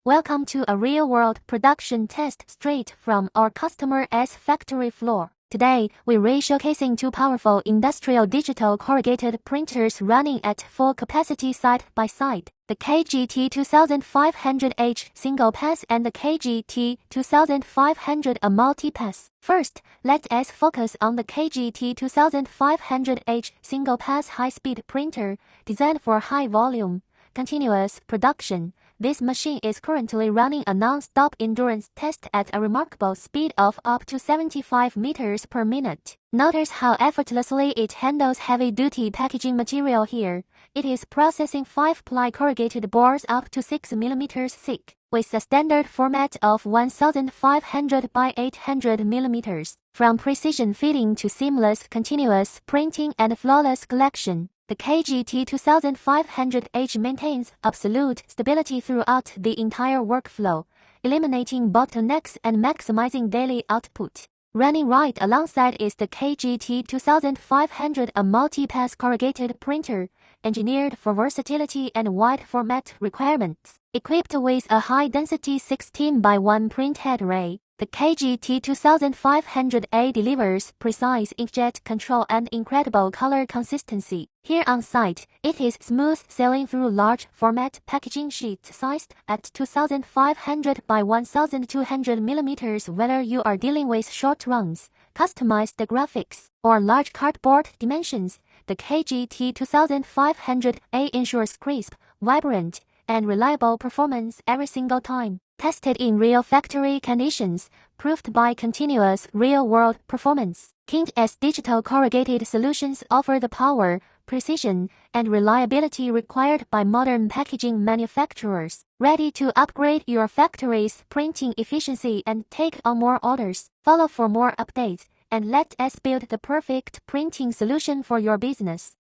Welcome to a real-world production test straight from our customer's factory floor. Today, we're showcasing two powerful industrial digital corrugated printers running at full capacity side by side, the KGT-2500H single pass and the KGT-2500A multi-pass. First, let us focus on the KGT-2500H single pass high-speed printer, designed for high-volume, continuous production. This machine is currently running a non-stop endurance test at a remarkable speed of up to 75 meters per minute. Notice how effortlessly it handles heavy-duty packaging material here. It is processing 5-ply corrugated boards up to 6 millimeters thick, with a standard format of 1500 by 800 millimeters. From precision fitting to seamless continuous printing and flawless collection, the KGT-2500H maintains absolute stability throughout the entire workflow, eliminating bottlenecks and maximizing daily output. Running right alongside is the KGT-2500A multi-pass corrugated printer, engineered for versatility and wide format requirements. Equipped with a high-density 16 by 1 printhead array, the KGT-2500A delivers precise inkjet control and incredible color consistency. Here on site, it is smooth sailing through large format packaging sheets sized at 2500 by 1200 millimeters. Whether you are dealing with short runs, customized graphics, or large cardboard dimensions, the KGT-2500A ensures crisp, vibrant, and reliable performance every single time. Tested in real factory conditions, proved by continuous real-world performance. KINGT's digital corrugated solutions offer the power, precision, and reliability required by modern packaging manufacturers. Ready to upgrade your factory's printing efficiency and take on more orders? Follow for more updates, and let us build the perfect printing solution for your business.